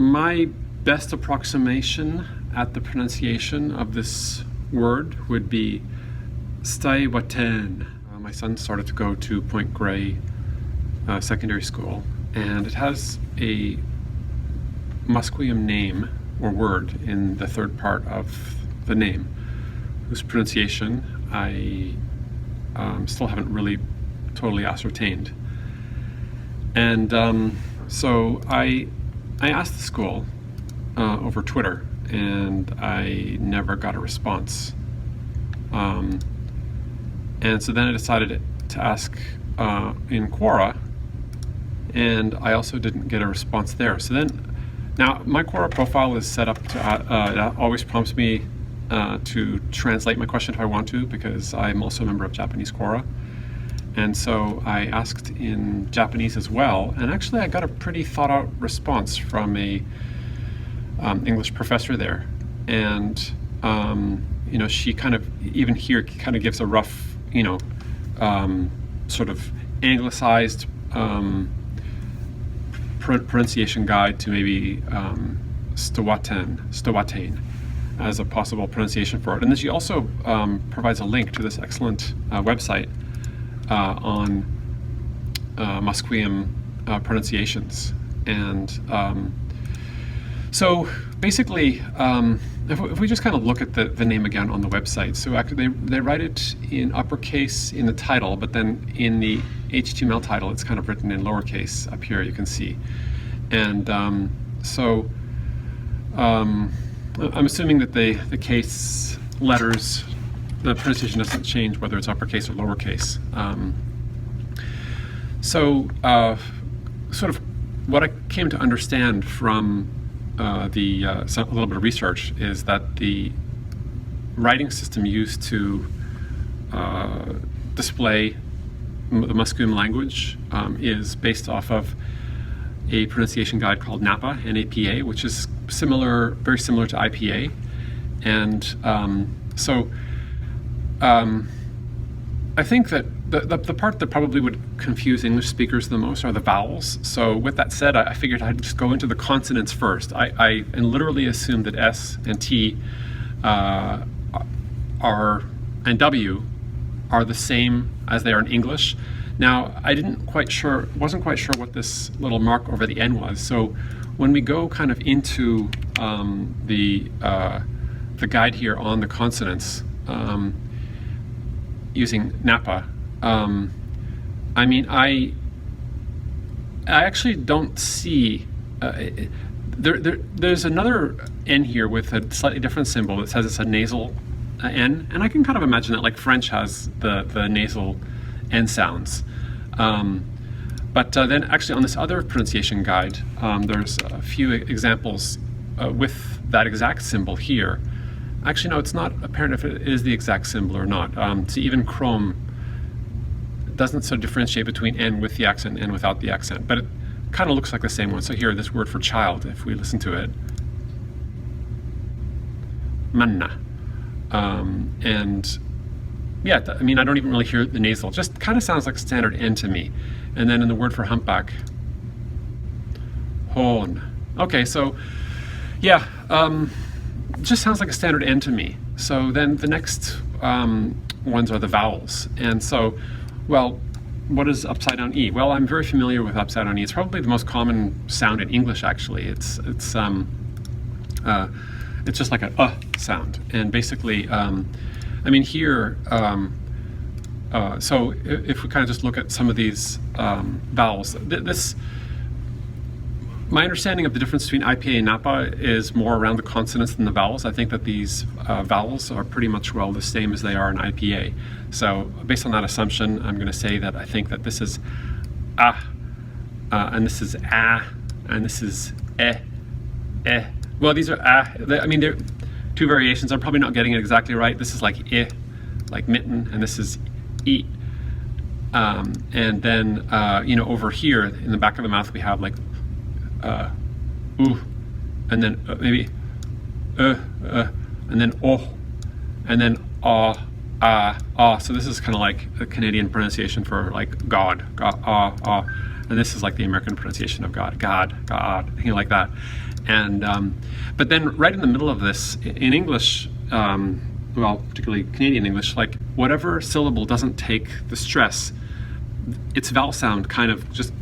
My best approximation at the pronunciation of this word would be Stəywəteːn. My son started to go to Point Grey secondary school, and it has a Musqueam name or word in the third part of the name, whose pronunciation I still haven't really totally ascertained. And so I asked the school over Twitter, and I never got a response. And so then I decided to ask in Quora, and I also didn't get a response there. So then, now my Quora profile is set up to, it always prompts me to translate my question if I want to, because I'm also a member of Japanese Quora. And so I asked in Japanese as well, and actually I got a pretty thought out response from a English professor there. And you know, she kind of, even here, kind of gives a rough, you know, sort of anglicized pronunciation guide to maybe stəywəteːn as a possible pronunciation for it. And then she also provides a link to this excellent website on Musqueam pronunciations. And so basically, if we just kind of look at the name again on the website, so actually they write it in uppercase in the title, but then in the HTML title it's kind of written in lowercase up here, you can see. And so I'm assuming that the case letters, the pronunciation doesn't change whether it's uppercase or lowercase. Sort of what I came to understand from a little bit of research is that the writing system used to display the Musqueam language is based off of a pronunciation guide called NAPA, N-A-P-A, which is very similar to IPA. And I think that the part that probably would confuse English speakers the most are the vowels. So with that said, I figured I'd just go into the consonants first. I literally assumed that S and T and W are the same as they are in English. Now, I wasn't quite sure what this little mark over the N was. So when we go kind of into the guide here on the consonants, using NAPA, I mean, I actually don't see, there's another N here with a slightly different symbol that says it's a nasal N, and I can kind of imagine that like French has the nasal N sounds. But then actually on this other pronunciation guide, there's a few examples with that exact symbol here. Actually, no, it's not apparent if it is the exact symbol or not. So even Chrome doesn't sort of differentiate between N with the accent and N without the accent, but it kind of looks like the same one. So here, this word for child, if we listen to it, manna. And yeah, I mean, I don't even really hear the nasal. It just kind of sounds like standard N to me. And then in the word for humpback, horn. Okay, so yeah, just sounds like a standard N to me. So then the next ones are the vowels. And so, well, what is upside down E? Well, I'm very familiar with upside down E. It's probably the most common sound in English, actually. It's just like a sound. And basically, I mean here, so if we kind of just look at some of these vowels, my understanding of the difference between IPA and NAPA is more around the consonants than the vowels. I think that these vowels are pretty much, well, the same as they are in IPA. So based on that assumption, I'm going to say that I think that this is and this is and this is Well, these are I mean, they're two variations. I'm probably not getting it exactly right. This is like like mitten, and this is E. And then, you know, over here in the back of the mouth, we have like ooh, and then maybe and then oh, and then So this is kind of like a Canadian pronunciation for like God, and this is like the American pronunciation of God, God, anything like that. And but then right in the middle of this, in English, well, particularly Canadian English, like whatever syllable doesn't take the stress, its vowel sound kind of just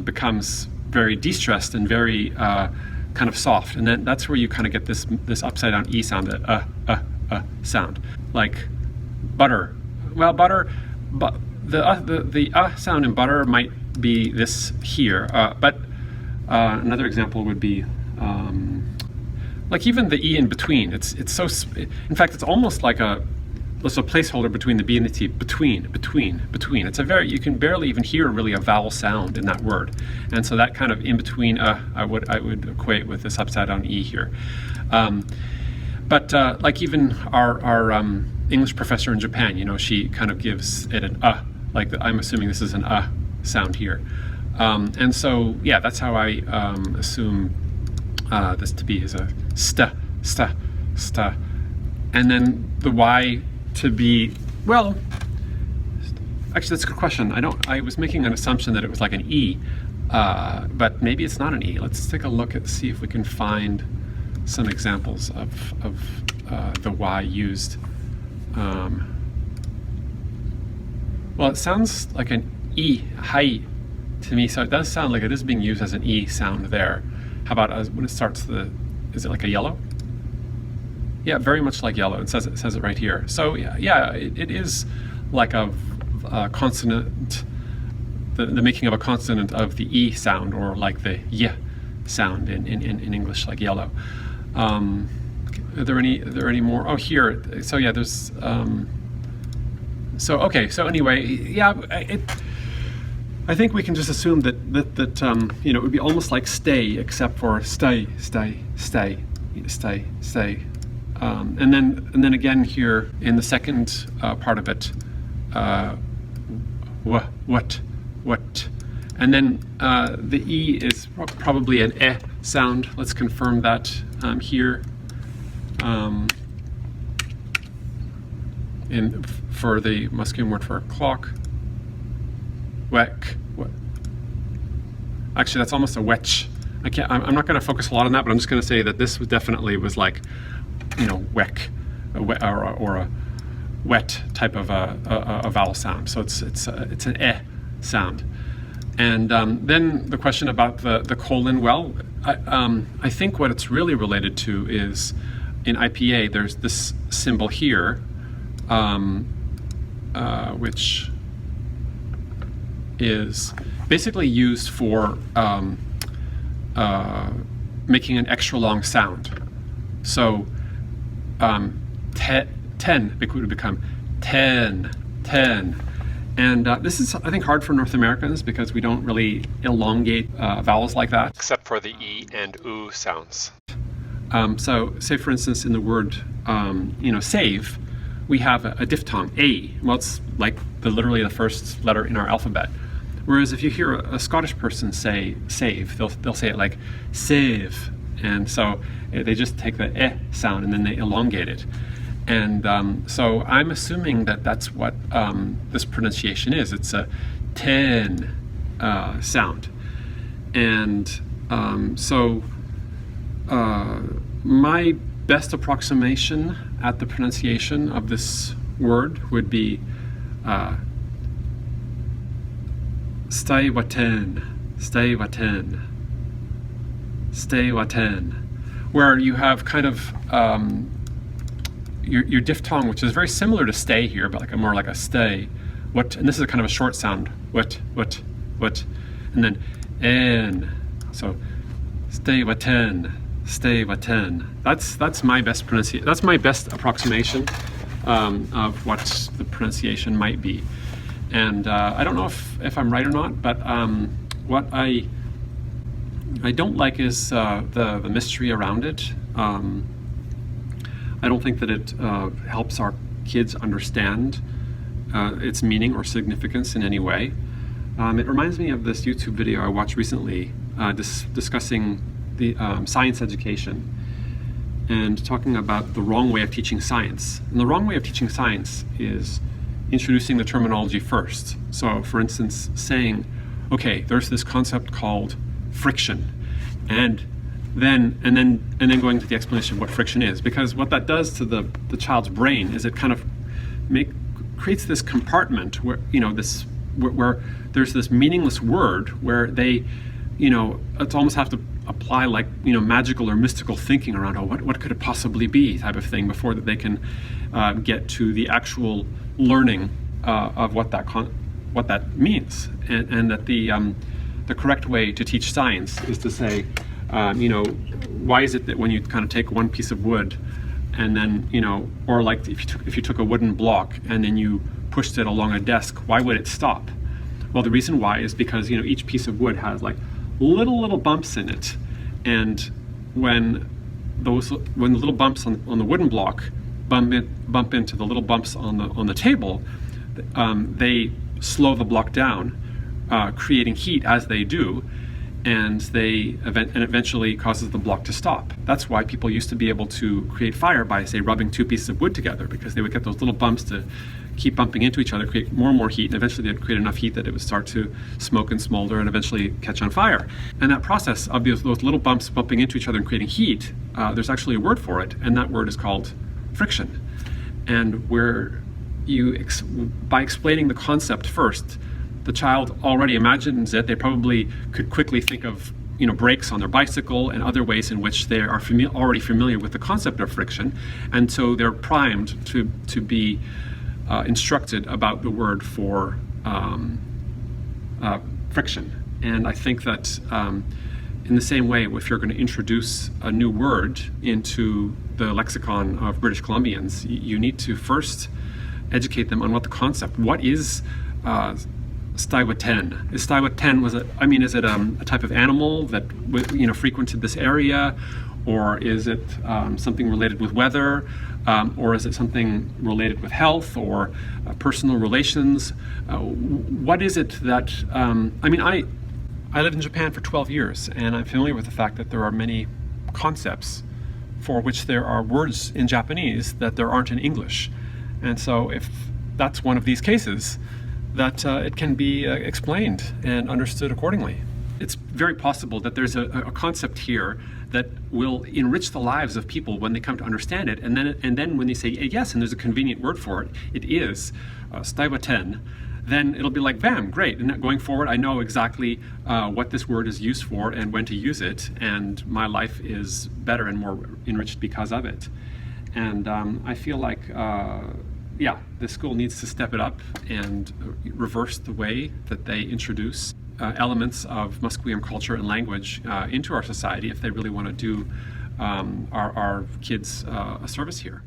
becomes very de-stressed and very kind of soft, and then that's where you kind of get this upside down E sound, that sound, like butter. Well, butter, but the sound in butter might be this here, but another example would be like even the E in between. It's so, in fact, it's almost like a placeholder between the B and the T. Between. It's a very, you can barely even hear really a vowel sound in that word, and so that kind of in between I would equate with this upside down E here. But like even our English professor in Japan, you know, she kind of gives it an like I'm assuming this is an sound here, and so yeah, that's how I assume this to be, is a sta, and then the Y to be, well, actually that's a good question. I was making an assumption that it was like an E, but maybe it's not an E. Let's take a look at, see if we can find some examples of the Y used. Well, it sounds like an E, hai, to me, so it does sound like it is being used as an E sound there. How about when it starts is it like a yellow? Yeah, very much like yellow. It says it right here. So yeah, it is like a consonant, the making of a consonant of the E sound, or like the Y sound in English, like yellow. Are there any more? Oh, here. So yeah, there's. So okay. So anyway, yeah. I think we can just assume that you know, it would be almost like stay, except for stay. And then again here in the second part of it, what, and then the E is probably an E sound. Let's confirm that here. For the Musqueam word for clock, weck. Actually, that's almost a wetch. I'm not going to focus a lot on that, but I'm just going to say that this definitely was like, you know, weck, or a wet type of a vowel sound. So it's an E sound. And then the question about the colon. Well, I think what it's really related to is in IPA there's this symbol here, which is basically used for making an extra long sound. So 10 would become 10. And this is, I think, hard for North Americans because we don't really elongate vowels like that, except for the E and U sounds. So say, for instance, in the word you know, save, we have a diphthong, A. Well, it's like literally the first letter in our alphabet. Whereas if you hear a Scottish person say save, they'll say it like save, and so they just take the E sound and then they elongate it. And so I'm assuming that that's what this pronunciation is. It's a 10 sound. And so my best approximation at the pronunciation of this word would be Stəywəteːn, where you have kind of your diphthong, which is very similar to stay here, but like more like a stay. What, and this is a kind of a short sound. What, and then n. So Stəywəteːn. That's my best pronunciation. That's my best approximation of what the pronunciation might be. And I don't know if I'm right or not, but what I don't like is the mystery around it. I don't think that it helps our kids understand its meaning or significance in any way. It reminds me of this YouTube video I watched recently discussing the science education and talking about the wrong way of teaching science. And the wrong way of teaching science is introducing the terminology first. So for instance, saying, okay, there's this concept called friction, and and then going to the explanation of what friction is, because what that does to the child's brain is it kind of creates this compartment where where there's this meaningless word where they it's almost have to apply like magical or mystical thinking around what could it possibly be type of thing before that they can get to the actual learning of what that means, and that the correct way to teach science is to say why is it that when you kind of take one piece of wood and then or like if you took a wooden block and then you pushed it along a desk, why would it stop? Well, the reason why is because each piece of wood has like little bumps in it, and when the little bumps on the wooden block bump into the little bumps on the table, they slow the block down, creating heat as they do, and eventually causes the block to stop. That's why people used to be able to create fire by, say, rubbing two pieces of wood together, because they would get those little bumps to keep bumping into each other, create more and more heat, and eventually they'd create enough heat that it would start to smoke and smolder and eventually catch on fire. And that process of those little bumps bumping into each other and creating heat, there's actually a word for it, and that word is called friction. And where by explaining the concept first, the child already imagines it. They probably could quickly think of brakes on their bicycle and other ways in which they are already familiar with the concept of friction, and so they're primed to be instructed about the word for friction. And I think that in the same way, if you're going to introduce a new word into the lexicon of British Columbians, you need to first educate them on what the concept. What is Stəywəteːn? Is Stəywəteːn is it a type of animal that frequented this area, or is it something related with weather, or is it something related with health or personal relations? What is it that I lived in Japan for 12 years, and I'm familiar with the fact that there are many concepts for which there are words in Japanese that there aren't in English. And so if that's one of these cases, that it can be explained and understood accordingly. It's very possible that there's a concept here that will enrich the lives of people when they come to understand it, and then when they say yes, and there's a convenient word for it, it is Stəywəteːn, then it'll be like, bam, great, and going forward I know exactly what this word is used for and when to use it, and my life is better and more enriched because of it. And I feel like the school needs to step it up and reverse the way that they introduce elements of Musqueam culture and language into our society if they really want to do our kids a service here.